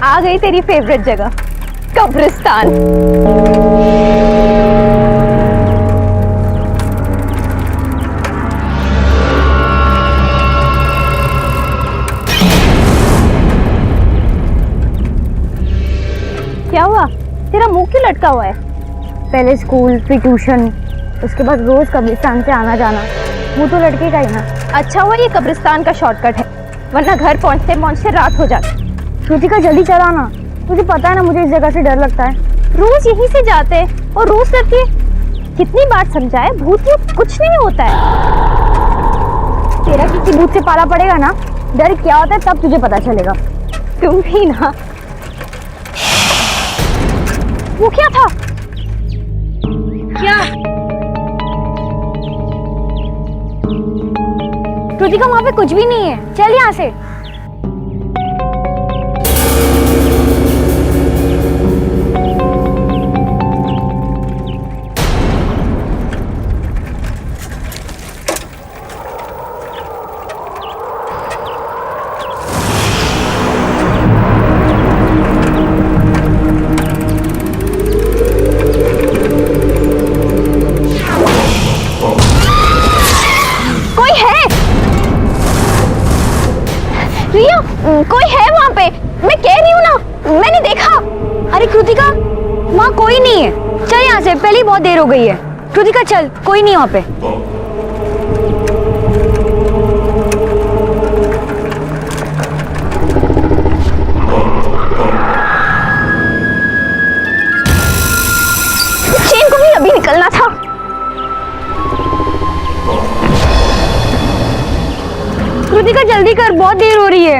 आ गई तेरी फेवरेट जगह, कब्रिस्तान। क्या हुआ? तेरा मुंह क्यों लटका हुआ है? पहले स्कूल, फिर ट्यूशन, उसके बाद रोज कब्रिस्तान से आना जाना, मुंह तो लटकेगा ही ना। अच्छा हुआ ये कब्रिस्तान का शॉर्टकट है, वरना घर पहुंचते पहुंचते रात हो जाती। श्रुतिका जल्दी चला ना, तुझे पता है ना मुझे इस जगह से डर लगता है। रोज यहीं से जाते हैं और रोज डरती है। कितनी बार समझाए, भूत भूत कुछ नहीं होता है। तेरा किसी भूत से पाला पड़ेगा ना, डर क्या होता है तब तुझे पता चलेगा। तुम भी ना। वो क्या था? क्या? श्रुतिका वहां पे कुछ भी नहीं है, चल यहाँ से। कोई है वहाँ पे, मैं कह रही हूँ ना, मैंने देखा। अरे कृतिका, वहाँ कोई नहीं है, चल यहाँ से, पहले ही बहुत देर हो गई है। कृतिका चल, कोई नहीं वहाँ पे। चेन को भी अभी निकलना था। कृतिका जल्दी कर, बहुत देर हो रही है।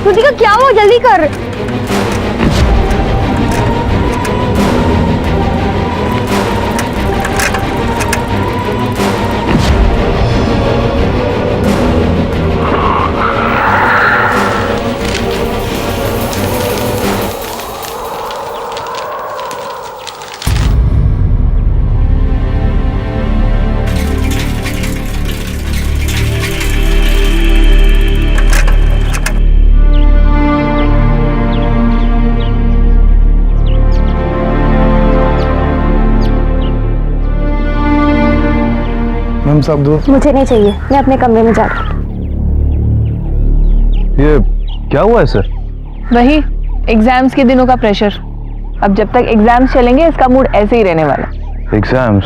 कृतिका क्या हुआ, जल्दी कर। मैम साहब दो। मुझे नहीं चाहिए, मैं अपने कमरे में जा रही हूँ। ये क्या हुआ है सर? वही एग्जाम्स के दिनों का प्रेशर। अब जब तक एग्जाम्स चलेंगे इसका मूड ऐसे ही रहने वाला। एग्जाम्स?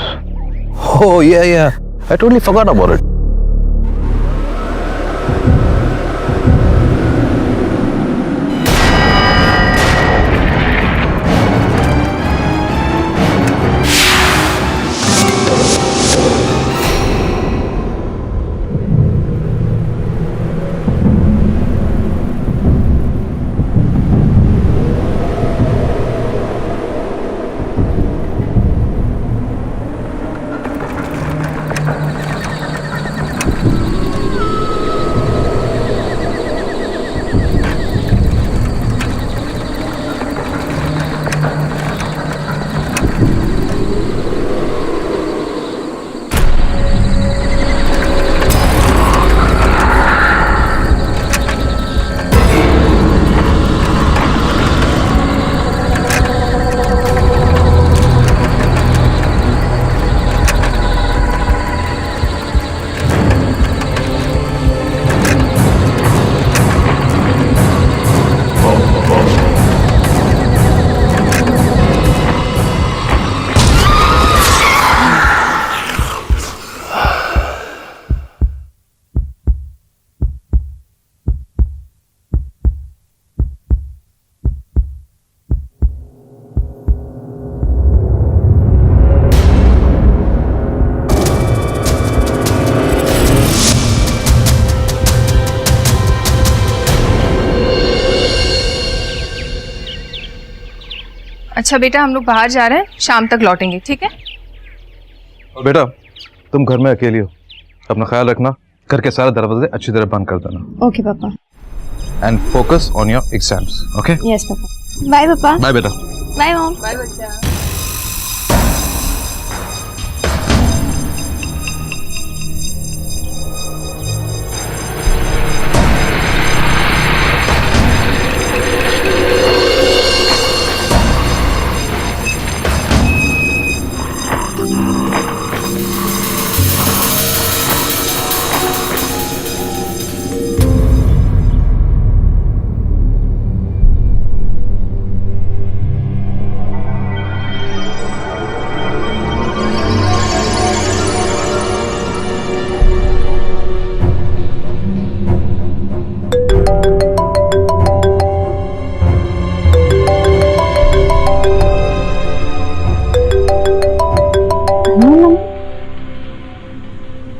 ओह या I totally forgot about it. अच्छा बेटा, हम लोग बाहर जा रहे हैं, शाम तक लौटेंगे, ठीक है? बेटा तुम घर में अकेली हो, अपना ख्याल रखना, घर के सारे दरवाजे अच्छी तरह बंद कर देना। Okay papa. And focus on your exams, okay? Yes papa. Bye papa. Bye बेटा। Bye mom. बाय बच्चा।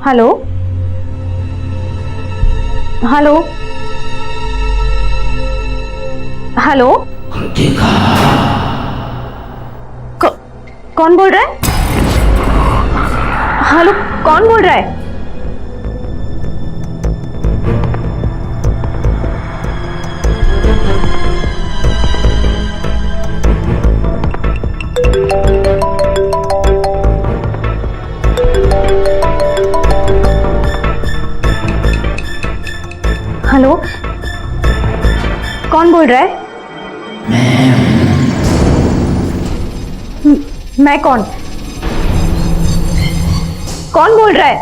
हेलो हेलो हेलो, कौन बोल रहा है? हेलो, कौन बोल रहा है? हेलो, कौन बोल रहा है? मैं कौन बोल रहा है?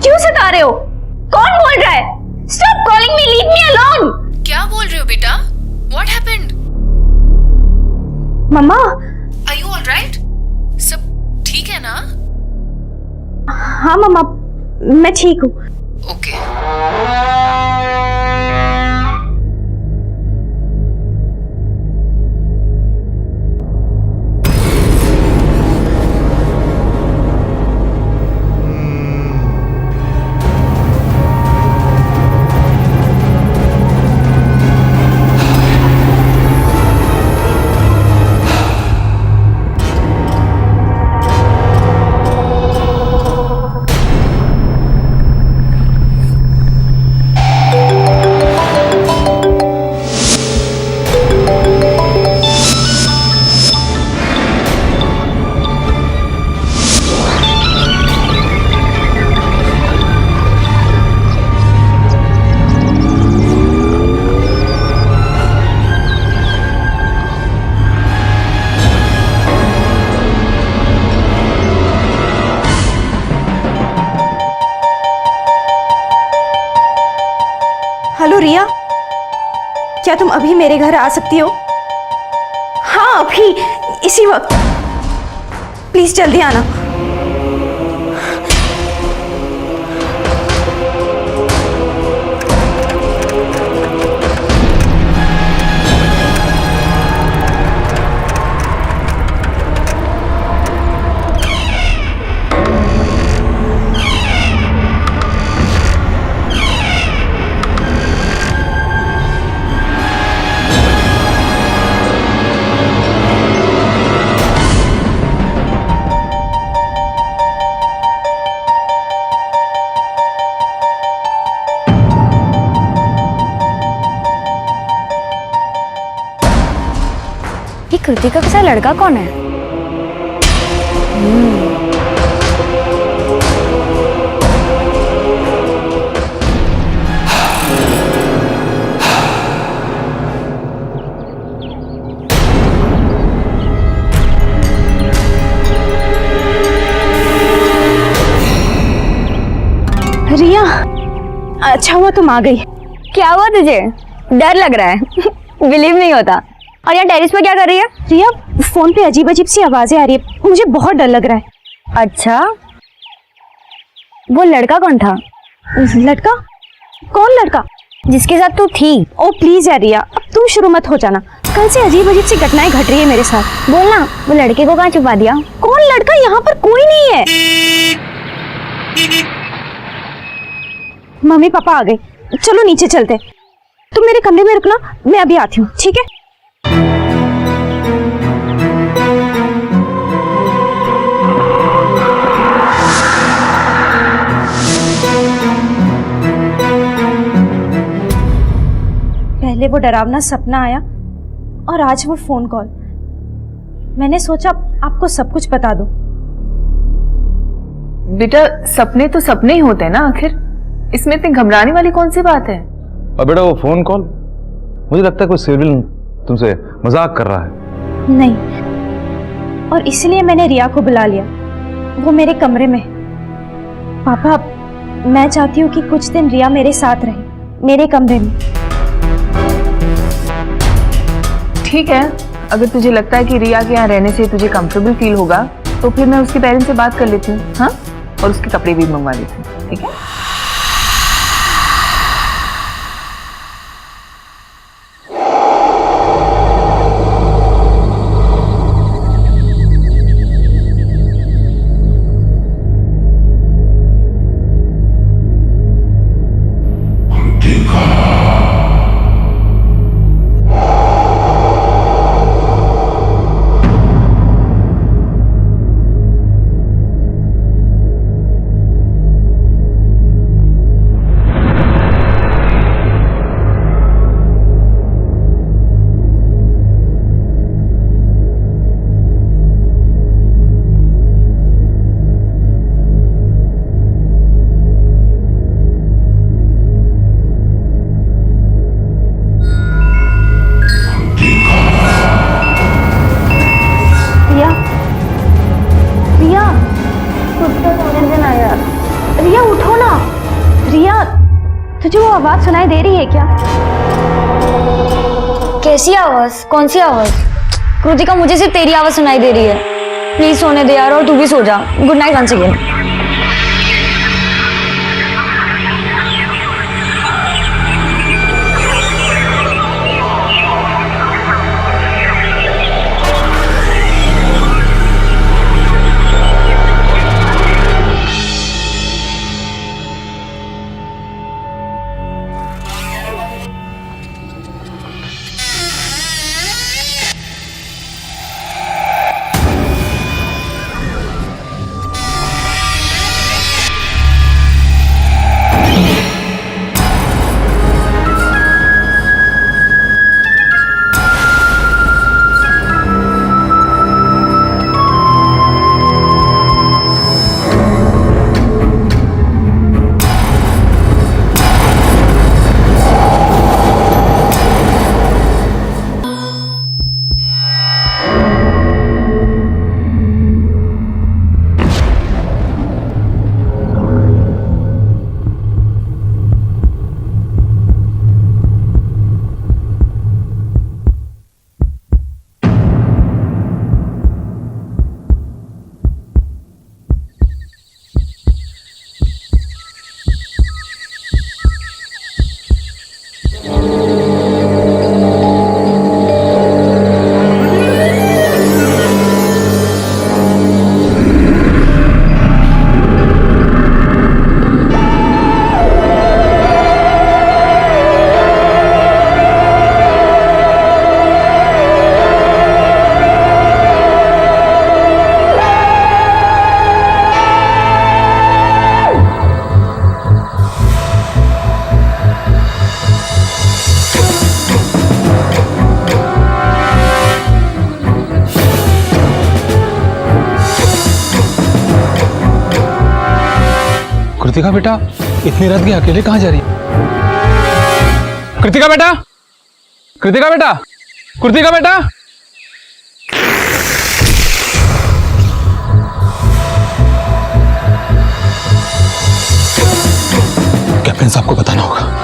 क्यों सता रहे हो? कौन बोल रहा है? Stop calling me, leave me alone. क्या बोल रहे हो बेटा? What happened? Mamma, Are you all right? सब ठीक है ना? हाँ मम्मा, मैं ठीक हूँ। Okay. हेलो रिया, क्या तुम अभी मेरे घर आ सकती हो? हाँ, अभी, इसी वक्त। प्लीज जल्दी आना। ये कृतिका के साथ लड़का कौन है? रिया, अच्छा हुआ तुम आ गई। क्या हुआ तुझे? डर लग रहा है? बिलीव नहीं होता। और यहाँ टेरिस पे क्या कर रही है? रिया, फोन पे अजीब अजीब सी आवाजें आ रही है, मुझे बहुत डर लग रहा है। अच्छा, वो लड़का कौन था? लड़का? कौन लड़का? जिसके साथ तू थी। ओ प्लीज यार रिया, अब तुम शुरू मत हो जाना। कल से अजीब अजीब सी घटनाएं घट रही है मेरे साथ। बोलना, वो लड़के को कहाँ छुपा दिया? कौन लड़का? यहाँ पर कोई नहीं है। मम्मी पापा आ गए, चलो नीचे चलते। तुम मेरे कमरे में रुकना, मैं अभी आती हूँ, ठीक है? पहले वो डरावना सपना आया और आज वो फोन कॉल। मैंने सोचा आपको सब कुछ बता दूं। बेटा, सपने तो सपने ही होते हैं ना आखिर, इसमें इतनी घबराने वाली कौन सी बात है? और बेटा वो फोन कॉल, मुझे लगता है कोई सिविल तुमसे मजाक कर रहा है। नहीं, और इसलिए मैंने रिया को बुला लिया, वो मेरे कमरे में। पापा, मैं चाहती हूँ कि कुछ दिन रिया मेरे साथ रहे, मेरे कमरे में। ठीक है, अगर तुझे लगता है कि रिया के यहाँ रहने से तुझे कंफर्टेबल फील होगा तो फिर मैं उसके पेरेंट्स से बात कर लेती हूँ। हाँ, और उसके कपड़े भी मंगवा देती हूँ, ठीक है? रिया उठो ना। रिया, तुझे वो आवाज सुनाई दे रही है क्या? कैसी आवाज? कौन सी आवाज? कृतिका, मुझे सिर्फ तेरी आवाज सुनाई दे रही है। प्लीज सोने दे यार, और तू भी सो जा। Good night once again. Kritika बेटा, इतनी रात की अकेले कहाँ जा रही है? कृतिका बेटा, कृतिका बेटा, कृतिका बेटा। कैप्टन साहब को बताना होगा।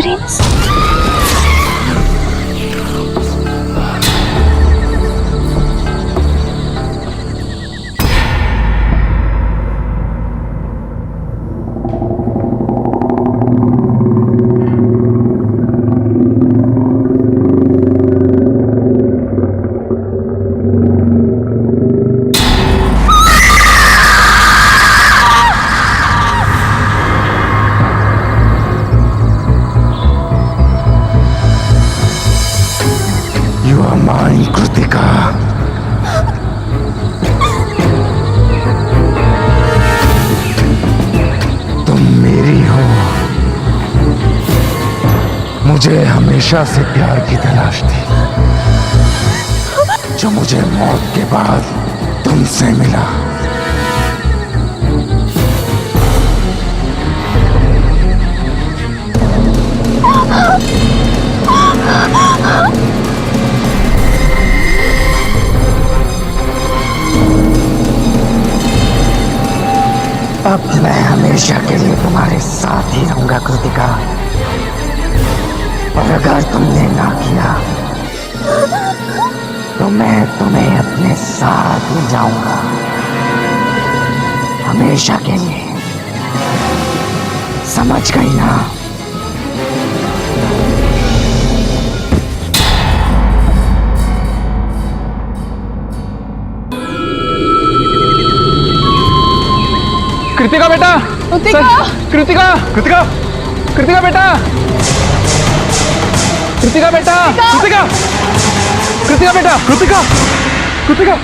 Prince. You are mine, Kritika. तुम मेरी हो। मुझे हमेशा से प्यार की तलाश थी, जो मुझे मौत के बाद तुमसे मिला। अब मैं हमेशा के लिए तुम्हारे साथ ही रहूंगा कृतिका, और अगर तुमने ना किया तो मैं तुम्हें अपने साथ ले जाऊंगा, हमेशा के लिए। समझ गई ना? कृतिका बेटा, कृतिका, कृतिका, कृतिका, कृतिका बेटा, कृतिका बेटा, कृतिका, कृतिका बेटा, Kritika, Kritika.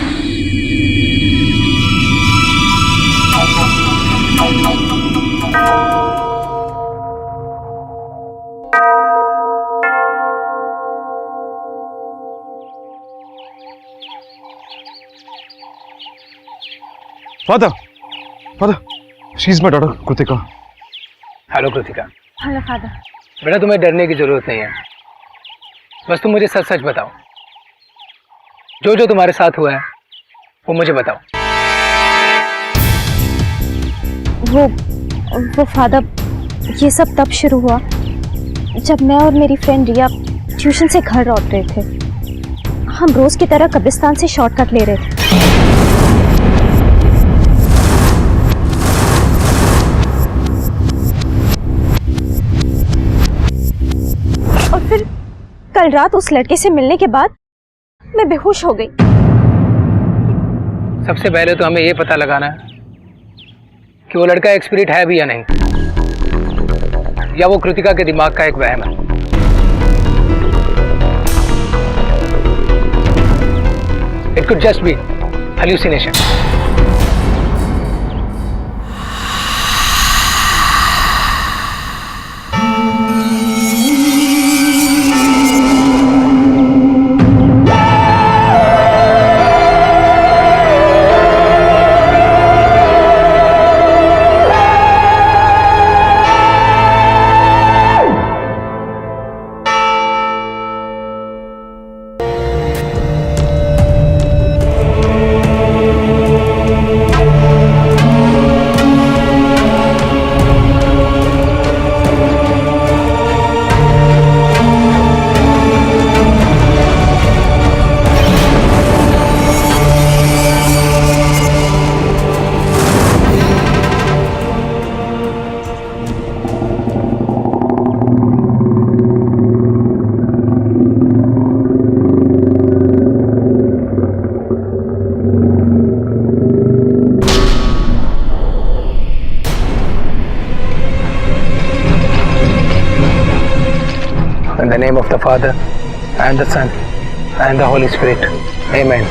Father, father, she's my daughter, Kritika. Hello Kritika. Hello father. बेटा तुम्हें डरने की जरूरत नहीं है, बस तुम मुझे सच सच बताओ, जो जो तुम्हारे साथ हुआ है वो मुझे बताओ। वो फादर, ये सब तब शुरू हुआ जब मैं और मेरी फ्रेंड रिया ट्यूशन से घर लौट रहे थे। हम रोज की तरह कब्रिस्तान से शॉर्टकट ले रहे थे। और फिर कल रात उस लड़के से मिलने के बाद मैं बेहोश हो गई। सबसे पहले तो हमें ये पता लगाना है कि वो लड़का एक स्पिरिट है भी या नहीं, या वो कृतिका के दिमाग का एक वहम है। It could just be hallucination. In the name of the Father, and the Son, and the Holy Spirit. Amen.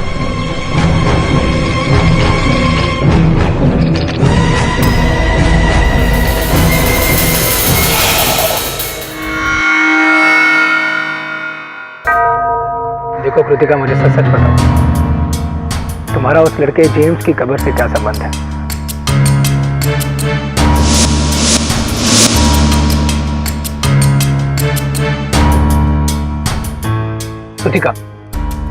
देखो कृतिका, मुझे सच सच बताओ, तुम्हारा उस लड़के जेम्स की कब्र से क्या संबंध है? Kritika,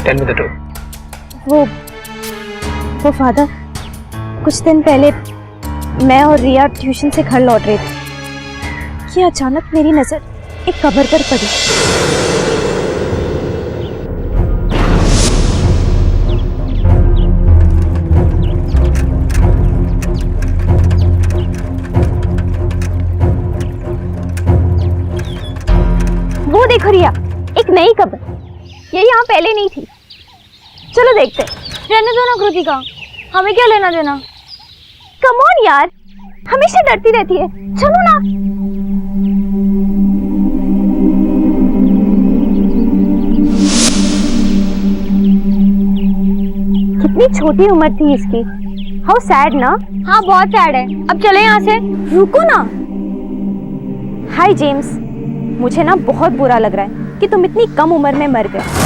tell me the truth. वो फादर, कुछ दिन पहले मैं और रिया ट्यूशन से घर लौट रहे थे कि अचानक मेरी नजर एक कब्र पर पड़ी। वो देखो रिया, एक नई कब्र। ये यहाँ पहले नहीं थी। चलो देखते हैं। रहने दो ना कृतिका, हमें क्या लेना देना। कम ऑन यार, हमेशा डरती रहती है। चलो ना। कितनी छोटी उम्र थी इसकी। हाउ सैड ना। हाँ बहुत सैड है। अब चले यहाँ से। रुको ना। हाय जेम्स, मुझे ना बहुत बुरा लग रहा है कि तुम इतनी कम उम्र में मर गए।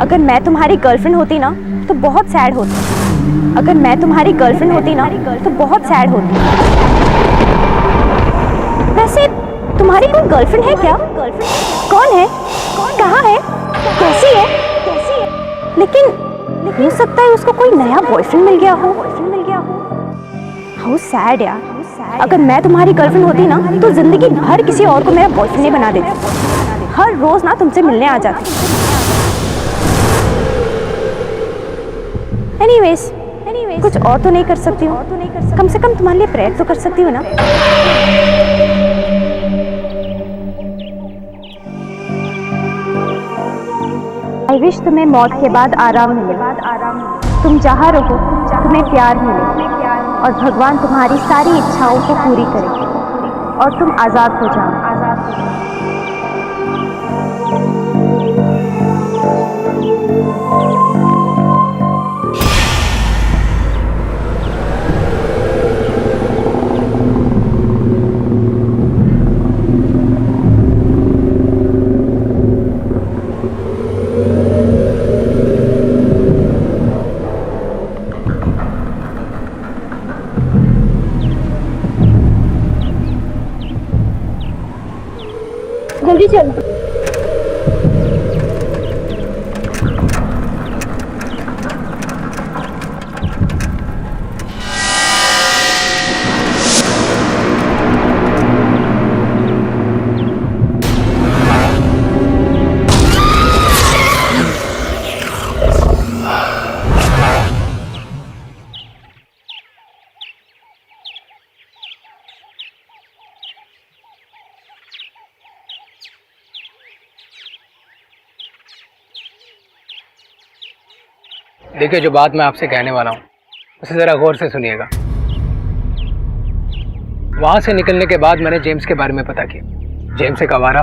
अगर मैं तुम्हारी गर्लफ्रेंड होती ना तो बहुत सैड होती। अगर मैं तुम्हारी गर्लफ्रेंड होती ना तो बहुत सैड होती। वैसे तुम्हारी कोई गर्लफ्रेंड है क्या? कौन है? कहाँ है? कैसी है? लेकिन हो सकता है उसको कोई नया बॉयफ्रेंड मिल गया हो। हाउ सैड यार। अगर मैं तुम्हारी गर्लफ्रेंड होती ना तो जिंदगी भर किसी और को मेरा बॉयफ्रेंड नहीं बना देती। हर रोज ना तुमसे मिलने आ जाती। एनीवेज, कुछ और तो नहीं कर सकती हूँ। कम से कम तुम्हारे लिए प्रेयर तो कर सकती हूँ ना। आई विश तुम्हें मौत के बाद आराम मिले। तुम जहाँ रहो तुम्हें प्यार मिले और भगवान तुम्हारी सारी इच्छाओं को पूरी करे और तुम आजाद हो जाओ। जल्दी चलो। देखिए, जो बात मैं आपसे कहने वाला हूँ उसे ज़रा गौर से सुनिएगा। वहाँ से निकलने के बाद मैंने जेम्स के बारे में पता किया। जेम्स एक आवारा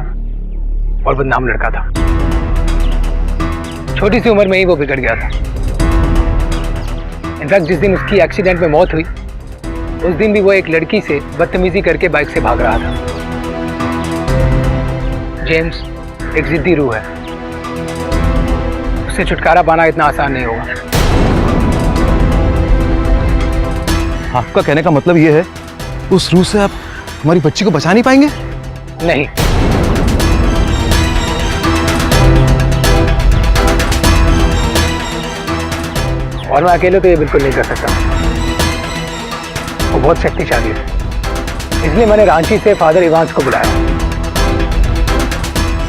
और बदनाम लड़का था। छोटी सी उम्र में ही वो बिगड़ गया था। इनफैक्ट जिस दिन उसकी एक्सीडेंट में मौत हुई उस दिन भी वो एक लड़की से बदतमीजी करके बाइक से भाग रहा था। जेम्स एक जिद्दी रूह है। उससे छुटकारा पाना इतना आसान नहीं होगा। आपका कहने का मतलब ये है उस रूह से आप हमारी बच्ची को बचा नहीं पाएंगे? नहीं, और मैं अकेले तो ये बिल्कुल नहीं कर सकता। वो बहुत शक्तिशाली है। इसलिए मैंने रांची से फादर इवांस को बुलाया।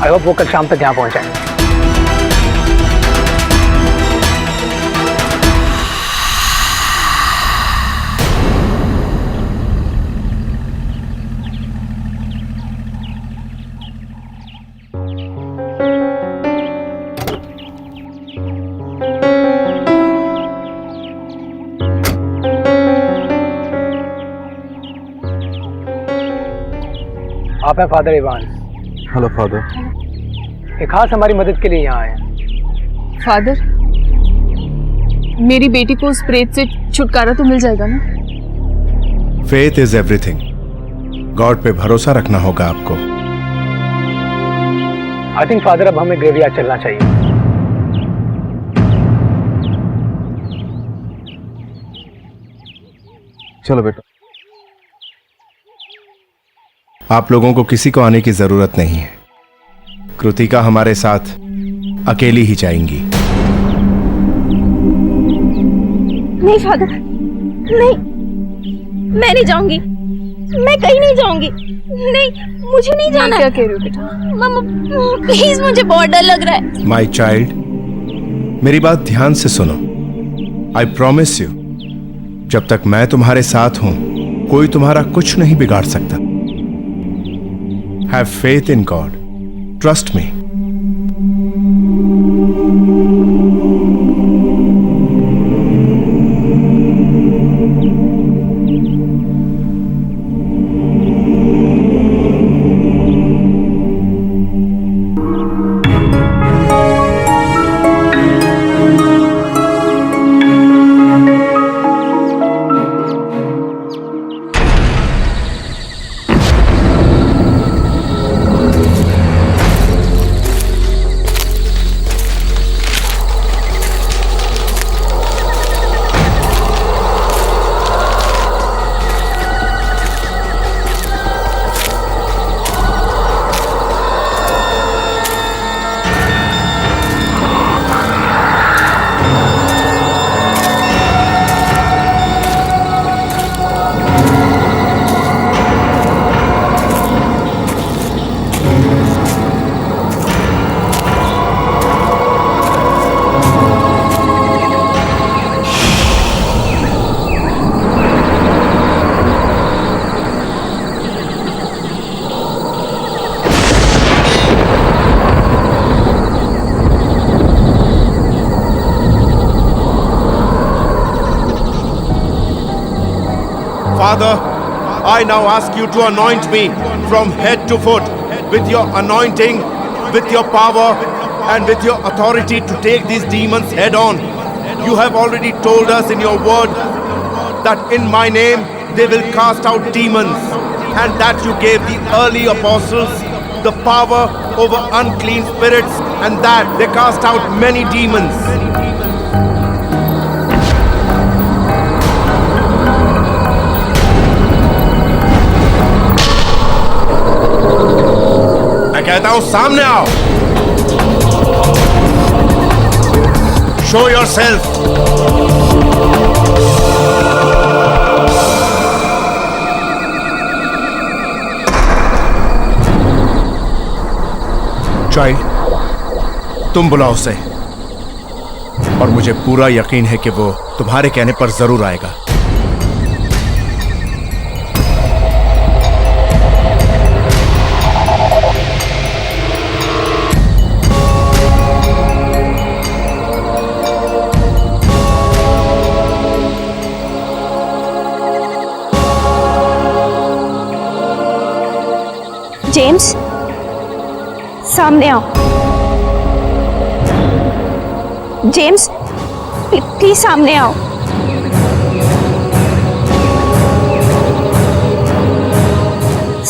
आई होप वो कल शाम तक यहाँ पहुंच जाएंगे। आप हैं फादर इवांस? Hello father. एक खास हमारी मदद के लिए यहाँ आए हैं। फादर, मेरी बेटी को उस प्रेत से छुटकारा तो मिल जाएगा ना? Faith is everything. गॉड पे भरोसा रखना होगा आपको। आई थिंक फादर अब हमें ग्रेवयार्ड चलना चाहिए। चलो बेटा। आप लोगों को किसी को आने की जरूरत नहीं है। कृतिका हमारे साथ अकेली ही जाएंगी। नहीं फादर, नहीं, मैं नहीं जाऊंगी। मैं कहीं नहीं जाऊंगी। नहीं, मुझे नहीं जाना। क्या कह रही हो बेटा? मम्मा प्लीज, मुझे बहुत डर लग रहा है। माई चाइल्ड, मेरी बात ध्यान से सुनो। आई प्रॉमिस यू, जब तक मैं तुम्हारे साथ हूं कोई तुम्हारा कुछ नहीं बिगाड़ सकता। Have faith in God, trust me. Father, I now ask you to anoint me from head to foot with your anointing, with your power, and with your authority to take these demons head on. You have already told us in your word that in my name they will cast out demons, and that you gave the early apostles the power over unclean spirits, and that they cast out many demons. कहता हूं सामने आओ। Show yourself. Child, तुम बुलाओ उसे, और मुझे पूरा यकीन है कि वो तुम्हारे कहने पर जरूर आएगा। जेम्स, सामने आओ। जेम्स, प्लीज सामने आओ।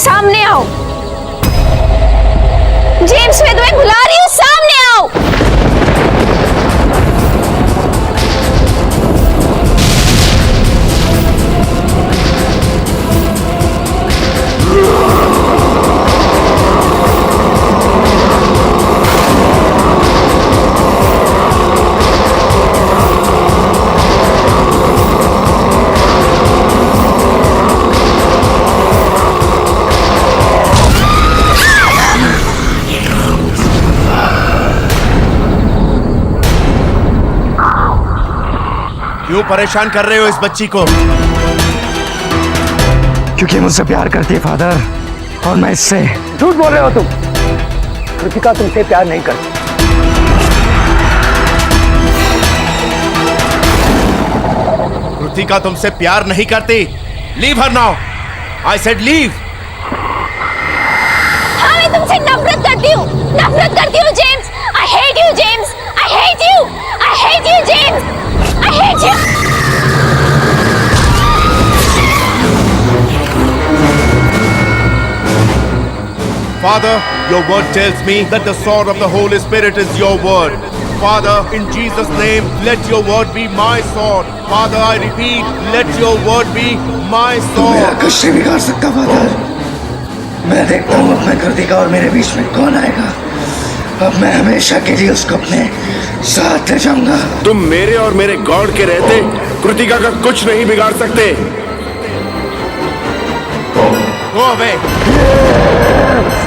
सामने आओ। जेम्स, मैं तुम्हें बुला रही हूँ, सामने आओ। क्यों परेशान कर रहे हो इस बच्ची को? क्योंकि मुझसे प्यार करती है फादर, और मैं इससे। झूठ बोल रहे हो तुम। कृतिका तुमसे प्यार नहीं करती। कृतिका तुमसे प्यार नहीं करती। Leave her now. I said leave. हाँ, मैं तुमसे नफरत करती हूँ, नफरत करती हूँ James. I hate you James, I hate you, I hate you James, I hate you. Father, your word tells me that the sword of the Holy Spirit is your word. Father, in Jesus' name, let your word be my sword. Father, I repeat, let your word be my तू मेरा sword. कुछ नहीं बिगाड़ सकता father. मैं देखता हूँ अब मैं कृतिका और मेरे बीच में कौन आएगा। अब मैं हमेशा के लिए उसको अपने साथ ले जाऊंगा। तुम मेरे और मेरे गॉड के रहते कृतिका का कुछ नहीं बिगाड़ सकते। Go away.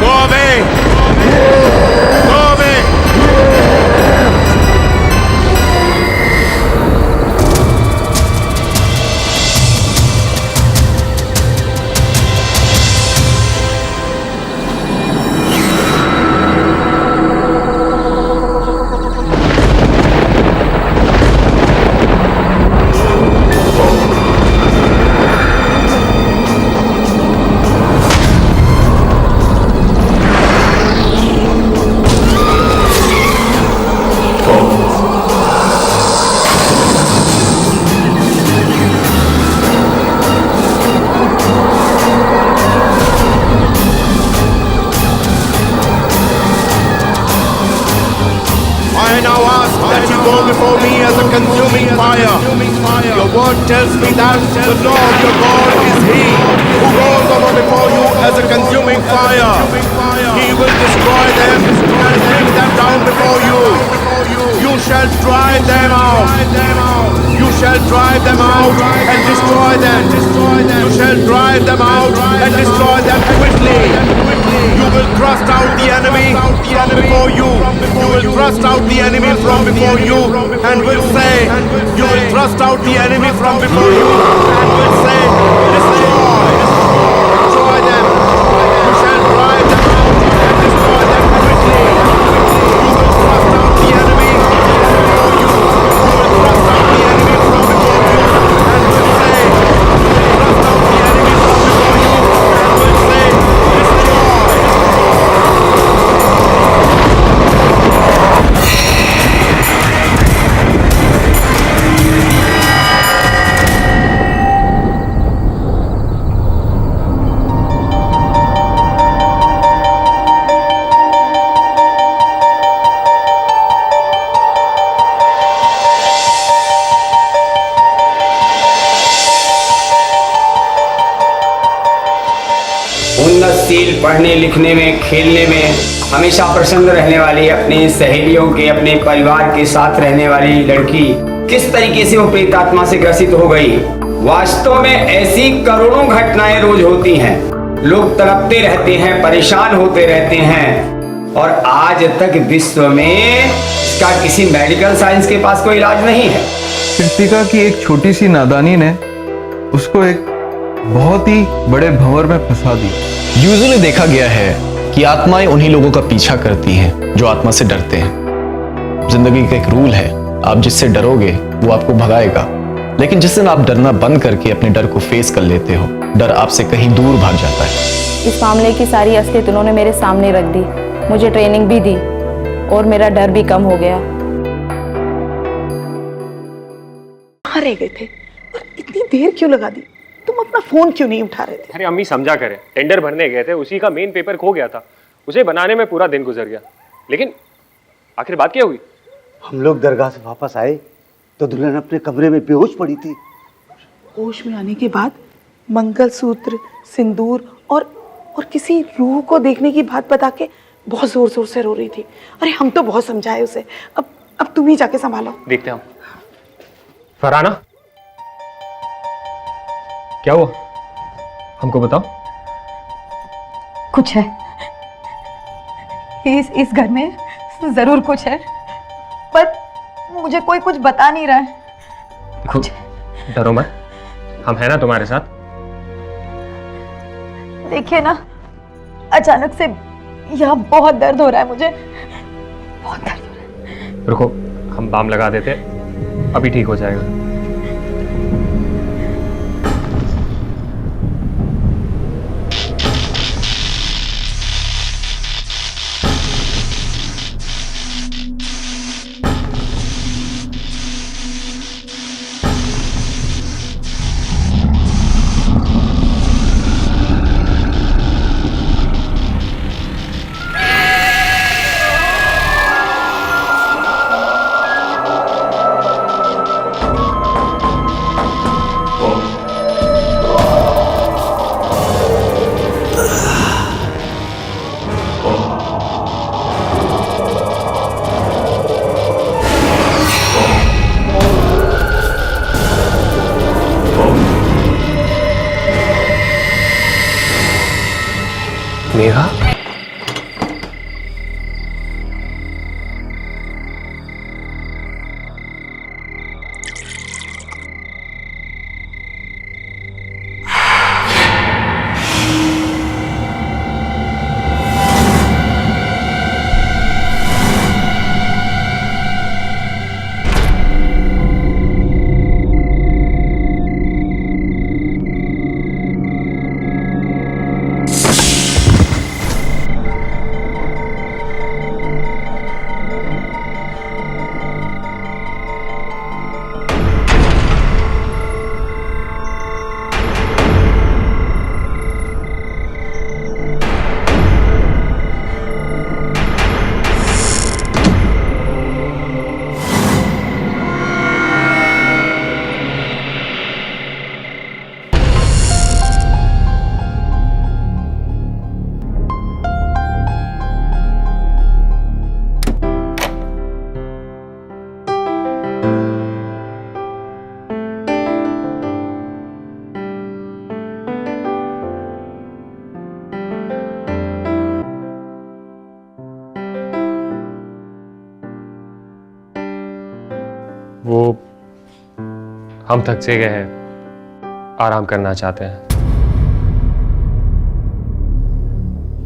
Go away. Go away. I now ask that you go before me as a consuming fire. Your word tells me that the Lord your God is He who goes over before you as a consuming fire. He will destroy them and bring them down before you. You shall drive them out. You shall drive them out and destroy them. You shall drive them out and destroy them quickly. You will thrust out the enemy from before you. You will thrust out the enemy from before you and will say, you will thrust out the enemy from before you and will say, destroy, destroy them. You shall drive them out and destroy them quickly. You will thrust out the enemy from before you. You will thrust out the enemy from before you and will say, you will thrust out the enemy from before you and will say, destroy. उन्नतशील पढ़ने लिखने में, खेलने में हमेशा प्रसन्न रहने वाली, अपने सहेलियों के, अपने परिवार के साथ रहने वाली लड़की किस तरीके से वो प्रेतात्मा से ग्रसित हो गई। वास्तव में ऐसी करोड़ों घटनाएं रोज होती हैं। लोग तड़पते रहते हैं, परेशान होते रहते हैं और आज तक विश्व में इसका किसी मेडिकल साइंस के पास कोई इलाज नहीं है। कृतिका की एक छोटी सी नादानी ने उसको एक बहुत ही बड़े भंवर में फंसा दी। यूजुअली देखा गया है कि आत्माएं उन्हीं लोगों का पीछा करती हैं जो आत्मा से डरते हैं। जिंदगी का एक रूल है, आप जिससे डरोगे वो आपको भगाएगा, लेकिन जिस दिन आप डरना बंद करके अपने डर को फेस कर लेते हो, डर आपसे कहीं दूर भाग जाता है। इस मामले की सारी असलियत उन्होंने मेरे सामने रख दी, मुझे ट्रेनिंग भी दी और मेरा डर भी कम हो गया। कहाँ रह गए थे और इतनी देर क्यों लगा दी? तुम अपना फोन क्यों नहीं उठा रहे थे? अरे अम्मी समझा करें, टेंडर भरने गए थे, उसी का मेन पेपर खो गया था, उसे बनाने में पूरा दिन गुजर गया। लेकिन आखिर बात क्या हुई? हम लोग दरगाह से वापस आए तो दुल्हन अपने कमरे में बेहोश पड़ी थी। होश में आने के बाद मंगलसूत्र, सिंदूर और किसी रूह को देखने की बात बता के बहुत जोर जोर से रो रही थी। अरे हम तो बहुत समझाए उसे। अब तुम ही जाके संभालो। देखते हम। फरहाना, क्या हुआ? हमको बताओ। कुछ है इस घर में, जरूर कुछ है, पर मुझे कोई कुछ बता नहीं रहा है। देखो, डरो मत, हम हैं ना तुम्हारे साथ। देखिए ना, अचानक से यहाँ बहुत दर्द हो रहा है मुझे, बहुत दर्द हो रहा है। रुको, हम बाम लगा देते, अभी ठीक हो जाएगा। स्नेहा? वो हम थक से गए हैं, आराम करना चाहते हैं,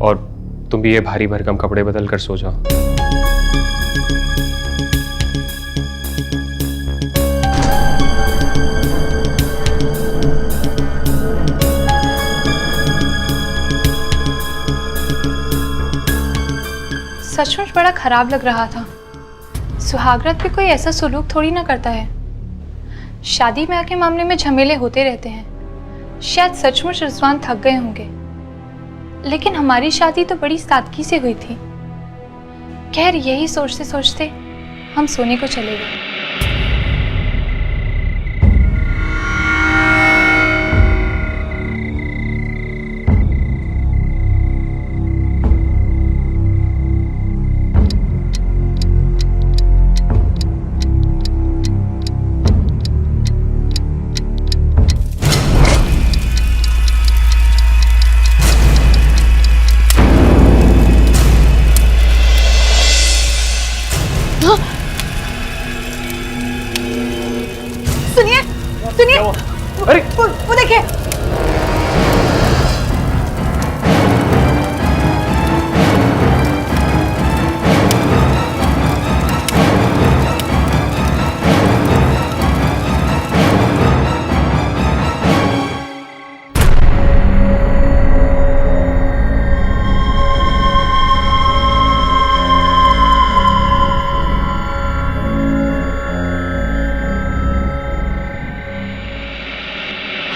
और तुम भी ये भारी भरकम कपड़े बदल कर सो जाओ। सचमुच बड़ा खराब लग रहा था। सुहागरात पे कोई ऐसा सुलूक थोड़ी ना करता है। शादी ब्याह के मामले में झमेले होते रहते हैं। शायद सचमुच रिजवान थक गए होंगे, लेकिन हमारी शादी तो बड़ी सादगी से हुई थी। खैर, यही सोचते सोचते हम सोने को चले गए। सुनिए सुनिए, अरे वो देखिए।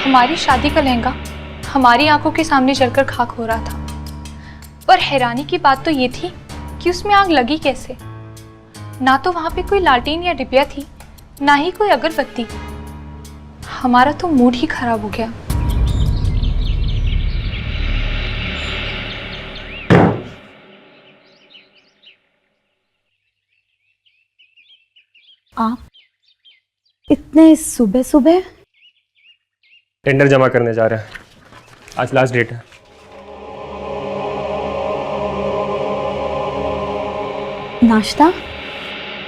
हमारी शादी का लहंगा हमारी आंखों के सामने जलकर खाक हो रहा था, पर हैरानी की बात तो ये थी कि उसमें आग लगी कैसे। ना तो वहां पे कोई लालटेन या डिबिया थी, ना ही कोई अगरबत्ती। हमारा तो मूड ही खराब हो गया। आप इतने सुबह सुबह? टेंडर जमा करने जा रहे हैं, आज लास्ट डेट है। नाश्ता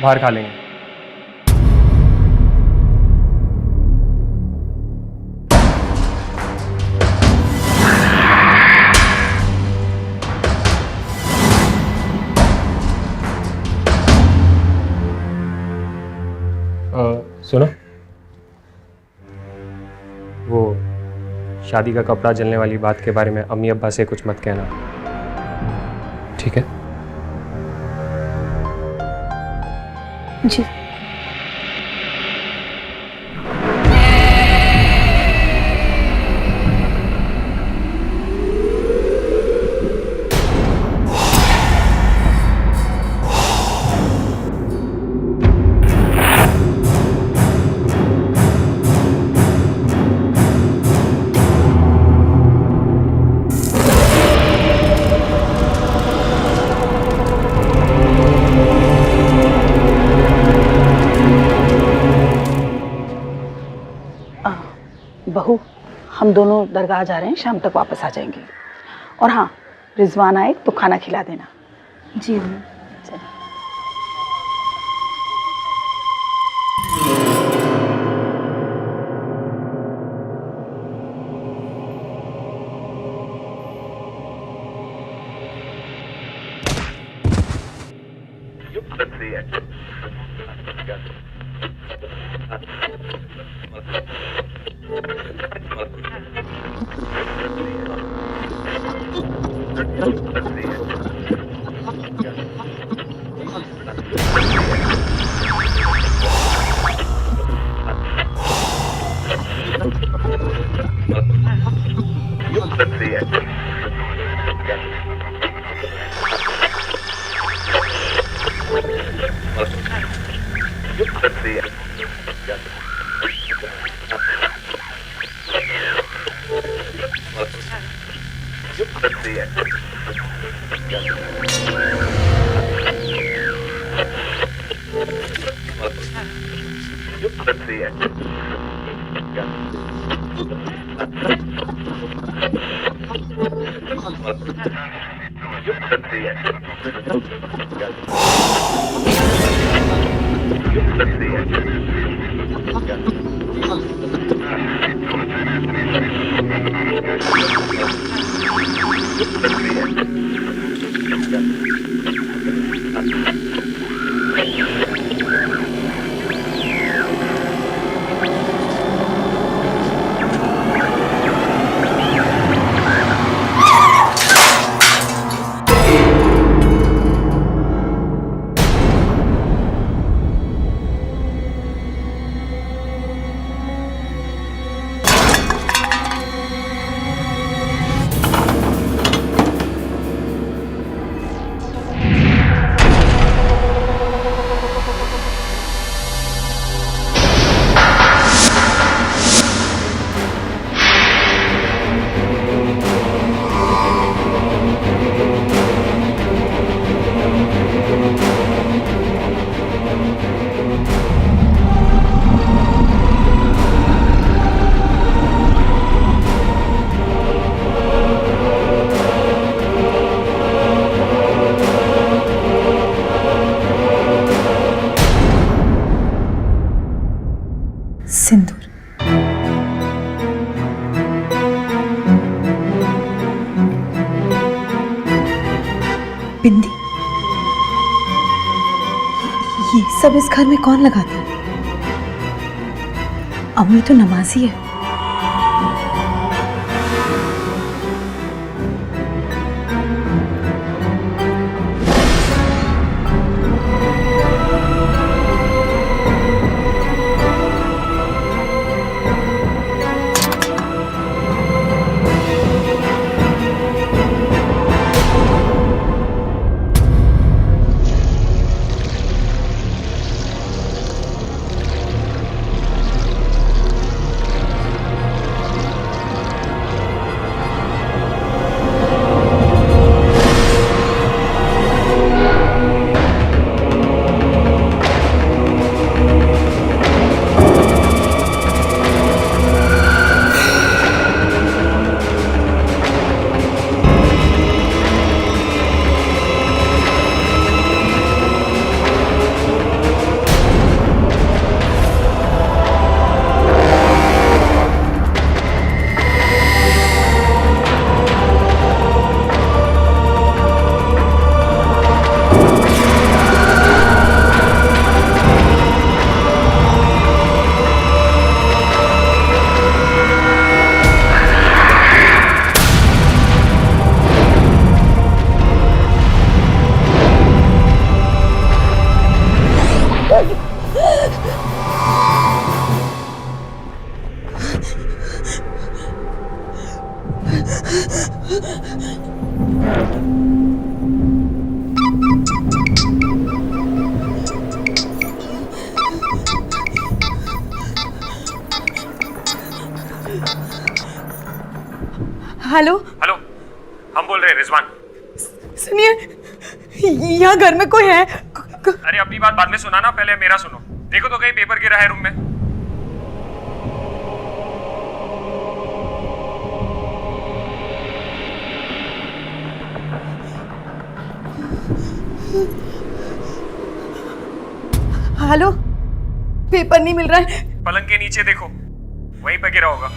बाहर खा लेंगे। सुनो, वो शादी का कपड़ा जलने वाली बात के बारे में अम्मी अब्बा से कुछ मत कहना, ठीक है? जी। बहू, हम दोनों दरगाह जा रहे हैं, शाम तक वापस आ जाएंगे। और हाँ, रिजवान आए तो खाना खिला देना। जी अम्मी। सिंदूर। बिंदी। ये सब इस घर में कौन लगाता है? अम्मी तो नमाजी है। हेलो हेलो, हम बोल रहे हैं रिजवान। सुनिए, यहाँ घर में कोई है? अरे अपनी बात बाद में सुनाना, पहले मेरा सुनो। देखो तो कहीं पेपर गिरा है रूम में। हेलो, पेपर नहीं मिल रहा है। पलंग के नीचे देखो, वहीं पे गिरा होगा।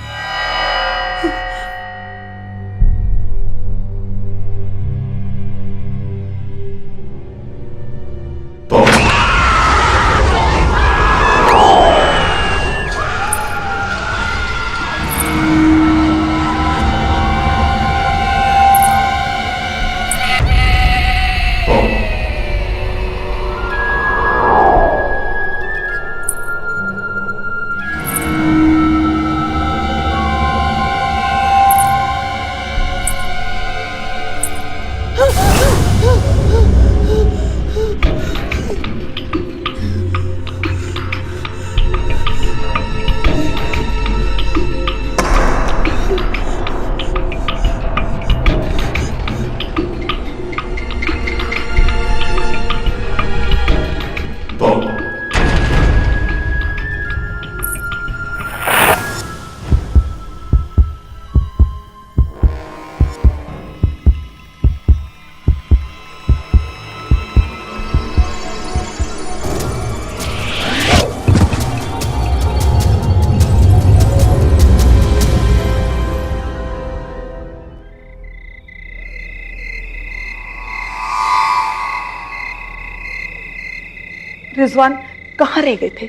रिजवान कहाँ रह गए थे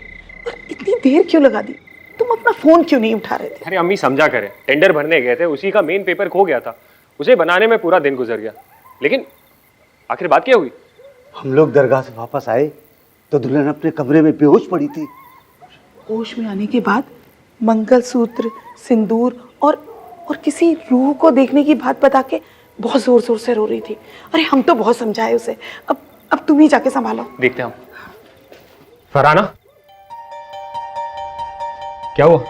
और इतनी देर क्यों लगा दी? तुम अपना फोन क्यों नहीं उठा रहे थे? अरे अम्मी समझा करे, टेंडर भरने गए थे, उसी का मेन पेपर खो गया था, उसे बनाने में पूरा दिन गुजर गया। लेकिन आखिर बात क्या हुई? हम लोग दरगाह से वापस आए तो दुल्हन अपने कमरे में बेहोश पड़ी थी। होश में आने के बाद मंगलसूत्र, सिंदूर और किसी रूह को देखने की बात बता के बहुत जोर जोर से रो रही थी। अरे हम तो बहुत समझाए उसे। अब तुम ही जाके संभालो। देखते हैं हम। फरहाना, क्या हुआ?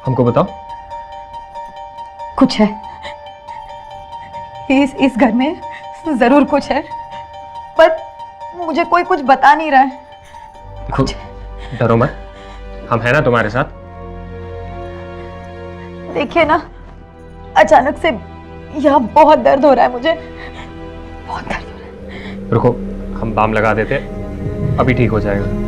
हमको बताओ। कुछ है, इस घर में जरूर कुछ है, पर मुझे कोई कुछ बता नहीं रहा है। देखो, डरो मत, हम हैं ना तुम्हारे साथ। देखिए ना, अचानक से यहाँ बहुत दर्द हो रहा है मुझे, बहुत दर्द हो रहा है। रुको, हम बाम लगा देते, अभी ठीक हो जाएगा।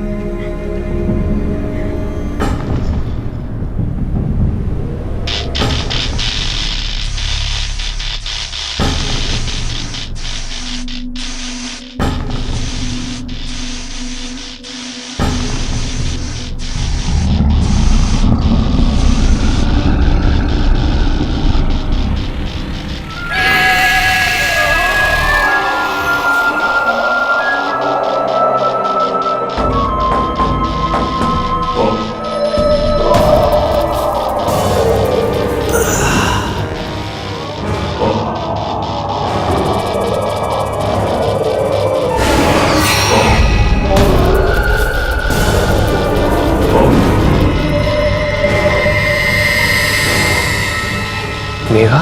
मेघा,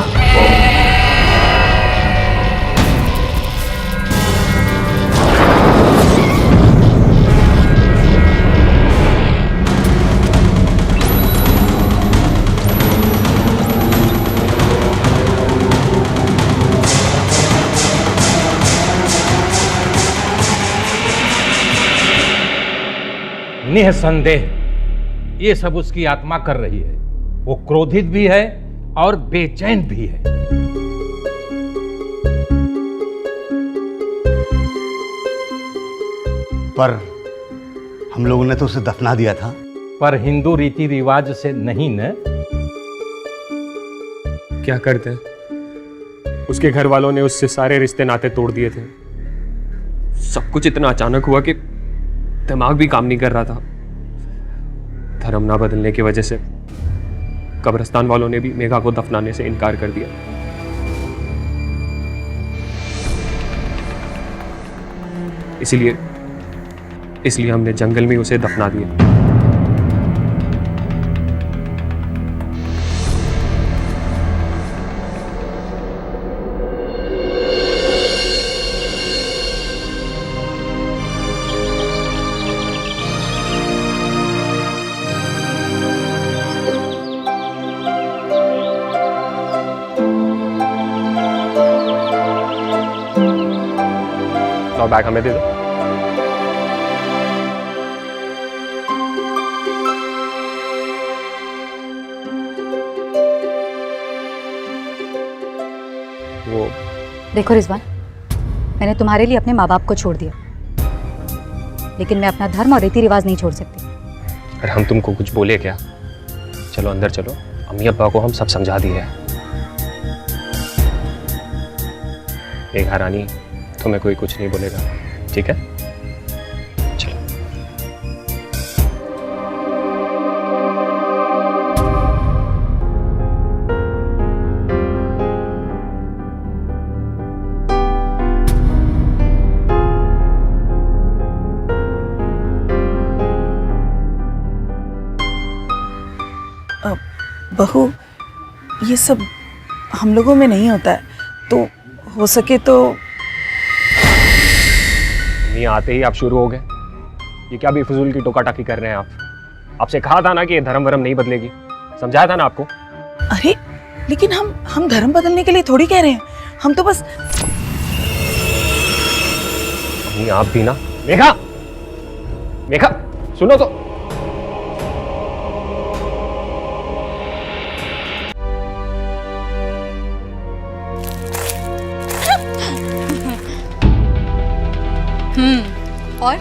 निसंदेह ये सब उसकी आत्मा कर रही है। वो क्रोधित भी है और बेचैन भी है। पर हम लोगों ने तो उसे दफना दिया था। पर हिंदू रीति रिवाज से नहीं न। क्या करते हैं, उसके घर वालों ने उससे सारे रिश्ते नाते तोड़ दिए थे। सब कुछ इतना अचानक हुआ कि दिमाग भी काम नहीं कर रहा था। धर्म ना बदलने की वजह से कब्रिस्तान वालों ने भी मेघा को दफनाने से इनकार कर दिया। इसलिए हमने जंगल में उसे दफना दिया। बैग हमें दे दो। वो देखो रिजवान, मैंने तुम्हारे लिए अपने माँ बाप को छोड़ दिया, लेकिन मैं अपना धर्म और रीति रिवाज नहीं छोड़ सकती। अरे हम तुमको कुछ बोले क्या? चलो अंदर चलो, अम्मी अब्बा को हम सब समझा दिए हैं। मेघा रानी, तुम्हें कोई कुछ नहीं बोलेगा, ठीक है? चलो। बहू, ये सब हम लोगों में नहीं होता है, तो हो सके तो। नहीं आते ही आप शुरू हो गए। ये क्या बेफजूल की टोका टाकी कर रहे हैं आप? आपसे कहा था ना कि ये धर्म वरम नहीं बदलेगी, समझाया था ना आपको। अरे लेकिन हम धर्म बदलने के लिए थोड़ी कह रहे हैं, हम तो बस। नहीं आप भी ना। मेघा, मेघा सुनो तो। और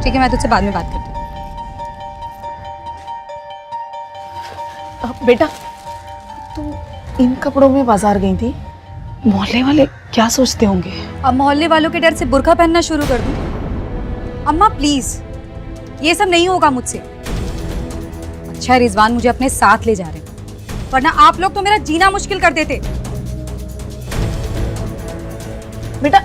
ठीक है, मैं तुझसे बाद में बात करती हूँ। बेटा, तुम इन कपड़ों में बाजार गई थी, मोहल्ले वाले क्या सोचते होंगे? अब मोहल्ले वालों के डर से बुर्का पहनना शुरू कर दूं? अम्मा प्लीज, ये सब नहीं होगा मुझसे। अच्छा रिजवान मुझे अपने साथ ले जा रहे हैं, वरना आप लोग तो मेरा जीना मुश्किल कर देते। बेटा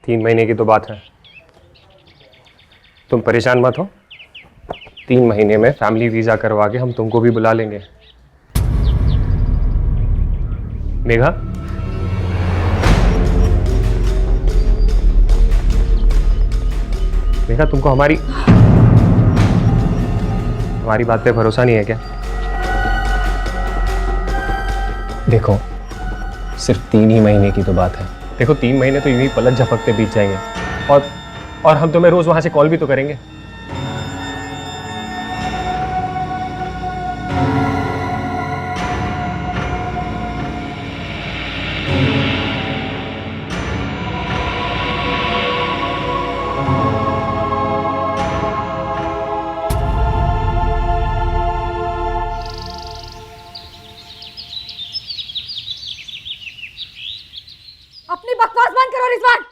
तीन महीने की तो बात है, तुम परेशान मत हो। 3 महीने में फैमिली वीजा करवा के हम तुमको भी बुला लेंगे। मेघा, मेघा तुमको हमारी बात पे भरोसा नहीं है क्या? देखो सिर्फ 3 ही महीने की तो बात है। देखो 3 महीने तो यूं ही पलक झपकते बीत जाएंगे, और हम तुम्हें रोज वहां से कॉल भी तो करेंगे। अपनी बकवास बंद करो रिजवान,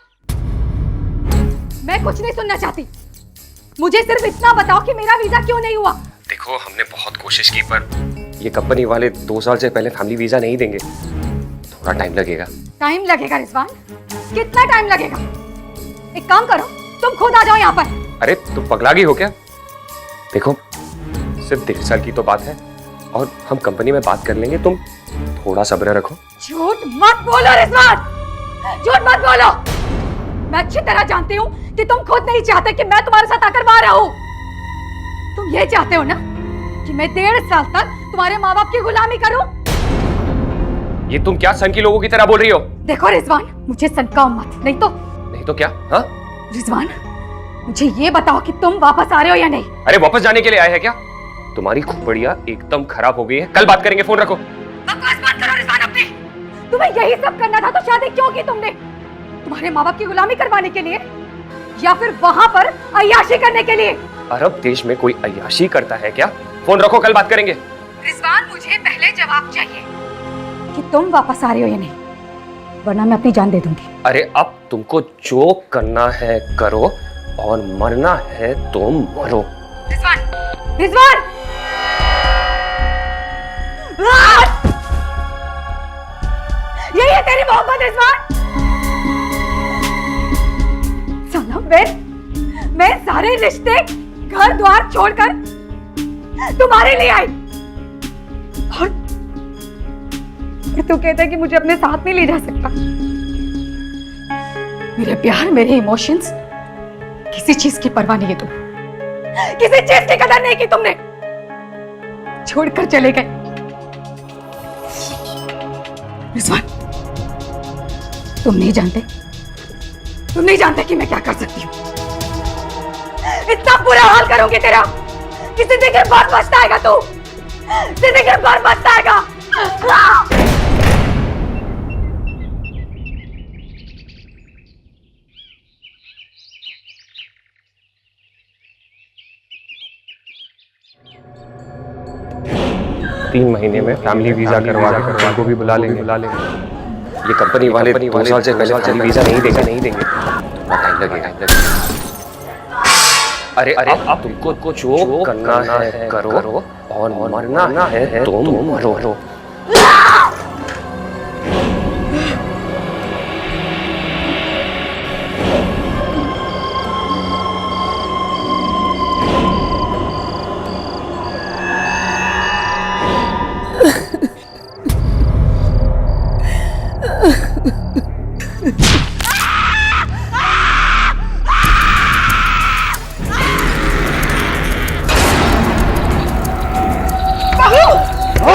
मैं कुछ नहीं सुनना चाहती। मुझे सिर्फ इतना बताओ कि मेरा वीजा क्यों नहीं हुआ। देखो हमने बहुत कोशिश की, पर ये कंपनी वाले 2 साल से पहले फैमिली वीजा नहीं देंगे, थोड़ा टाइम लगेगा। टाइम लगेगा रिजवान? कितना टाइम लगेगा? एक काम करो, तुम खुद आ जाओ यहाँ पर। अरे तुम पगला गई हो क्या? देखो सिर्फ 1.5 साल की तो बात है, और हम कंपनी में बात कर लेंगे, तुम थोड़ा सब्र रखो। झूठ मत बोलो रिजवान, झूठ मत बोलो। मैं अच्छी तरह जानती हूँ कि तुम खुद नहीं चाहते कि मैं तुम्हारे साथ आकर वहां रहूं। तुम ये चाहते हो ना कि मैं 1.5 साल तक तुम्हारे माँ बाप की गुलामी करूं? ये तुम क्या सन की लोगों की तरह बोल रही हो? देखो रिजवान, मुझे सनकाओ मत, नहीं तो क्या? हाँ रिजवान, मुझे ये बताओ कि तुम वापस आ रहे हो या नहीं? अरे वापस जाने के लिए आए हैं क्या? तुम्हारी खोपड़ियाँ एकदम खराब हो गई है, कल बात करेंगे, फोन रखो। बकवास बंद करो रिजवान अपनी। तुम्हें यही सब करना था तो शादी क्यों की तुमने? तुम्हारे माँ बाप की गुलामी करवाने के लिए, या फिर वहां पर अय्याशी करने के लिए? अरब देश में कोई अय्याशी करता है क्या? फोन रखो, कल बात करेंगे। रिजवान मुझे पहले जवाब चाहिए कि तुम वापस आ रहे हो या नहीं, वरना मैं अपनी जान दे दूंगी। अरे अब तुमको जो करना है करो, और मरना है तो मरो। रिजवान, रिजवान! यही है तेरी मोहब्बत रिजवान? सनम, मैं सारे रिश्ते घर द्वार छोड़कर तुम्हारे लिए आई, और तू कहता है कि मुझे अपने साथ नहीं ले जा सकता। मेरे प्यार, मेरे इमोशंस, किसी चीज की परवाह नहीं है तुम, किसी चीज की कदर नहीं की तुमने, छोड़कर चले गए। रिजवान, तुम नहीं जानते कि मैं क्या कर सकती हूँ। इतना बुरा हाल करूंगी तेरा कि जिंदगी भर पछताएगा तू, जिंदगी भर पछताएगा। 3 महीने में फैमिली वीजा करवा के उनको भी बुला लेंगे। ये कंपनी वाले 2 साल से पहले फैमिली वीजा नहीं देंगे। टाइम लगेगा। अरे अब तुमको जो करना है करो, और मरना है तो मरो।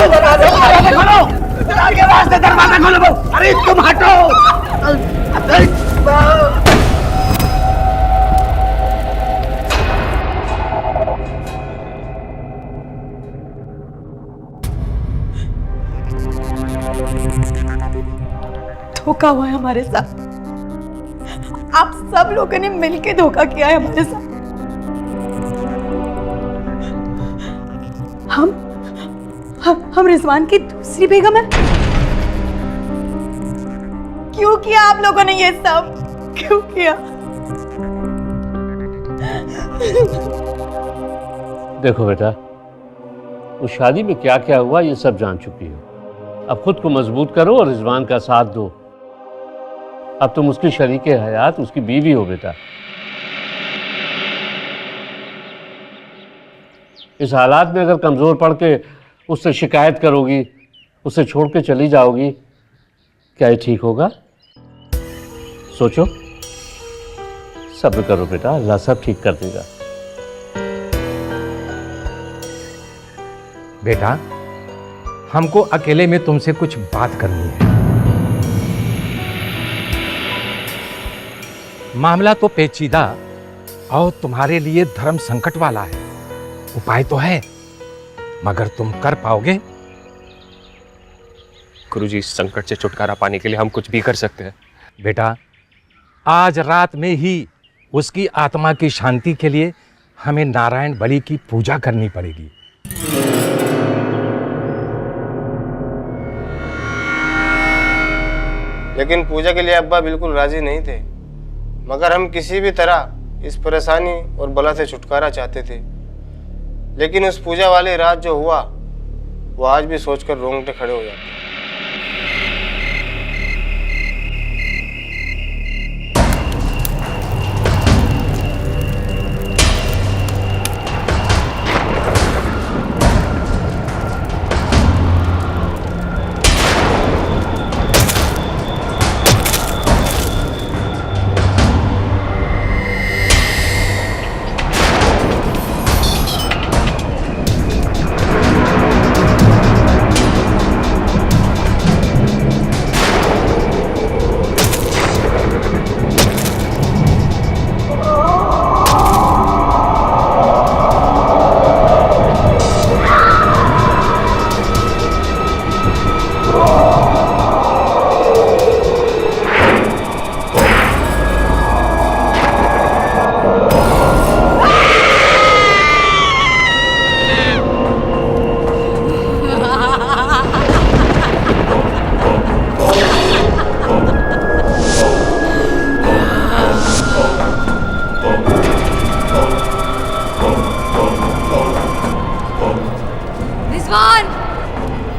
दरवाजा खोलो। अरे तुम हटो। धोखा हुआ है हमारे साथ। आप सब लोगों ने मिलके धोखा किया है हमारे साथ। हम रिजवान की दूसरी बेगम है। क्यों किया आप लोगों ने ये सब? क्यों किया? देखो बेटा, उस शादी में क्या क्या हुआ ये सब जान चुकी हो। अब खुद को मजबूत करो और रिजवान का साथ दो। अब तुम उसकी शरीके हयात, उसकी बीवी हो बेटा। इस हालात में अगर कमजोर पड़ के उससे शिकायत करोगी, उसे छोड़ के चली जाओगी, क्या ये ठीक होगा? सोचो, सब्र करो बेटा, अल्लाह सब ठीक कर देगा। बेटा, हमको अकेले में तुमसे कुछ बात करनी है। मामला तो पेचीदा और तुम्हारे लिए धर्म संकट वाला है। उपाय तो है, मगर तुम कर पाओगे? गुरुजी, इस संकट से छुटकारा पाने के लिए हम कुछ भी कर सकते हैं। बेटा, आज रात में ही उसकी आत्मा की शांति के लिए हमें नारायण बलि की पूजा करनी पड़ेगी। लेकिन पूजा के लिए अब्बा बिल्कुल राजी नहीं थे, मगर हम किसी भी तरह इस परेशानी और बला से छुटकारा चाहते थे। लेकिन उस पूजा वाली रात जो हुआ, वो आज भी सोचकर रोंगटे खड़े हो जाते हैं।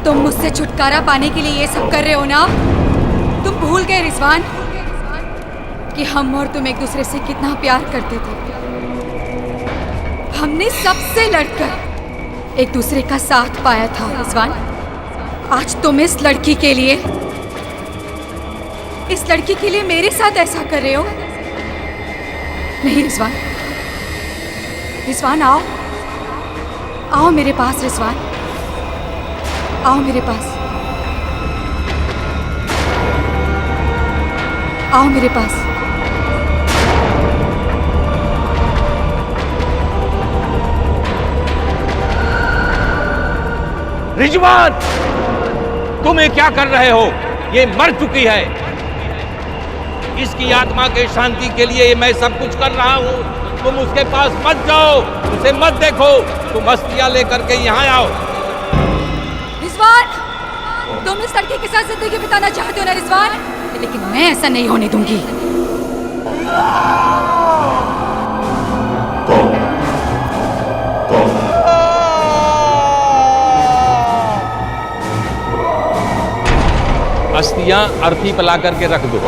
तुम मुझसे छुटकारा पाने के लिए ये सब कर रहे हो ना? तुम भूल गए रिजवान कि हम और तुम एक दूसरे से कितना प्यार करते थे। हमने सबसे लड़कर एक दूसरे का साथ पाया था रिजवान। आज तुम इस लड़की के लिए इस लड़की के लिए मेरे साथ ऐसा कर रहे हो? नहीं रिजवान, रिजवान आओ, आओ मेरे पास रिजवान, आओ मेरे पास, आओ मेरे पास। रिजवान, तुम ये क्या कर रहे हो? ये मर चुकी है। इसकी आत्मा के शांति के लिए मैं सब कुछ कर रहा हूँ। तुम उसके पास मत जाओ, उसे मत देखो। तुम अस्थियां लेकर के यहाँ आओ। रिजवान, तुम इस लड़की के साथ जिंदगी बिताना चाहते हो ना रिजवान, लेकिन मैं ऐसा नहीं होने दूंगी। अस्थियां अर्थी पला करके रख दो।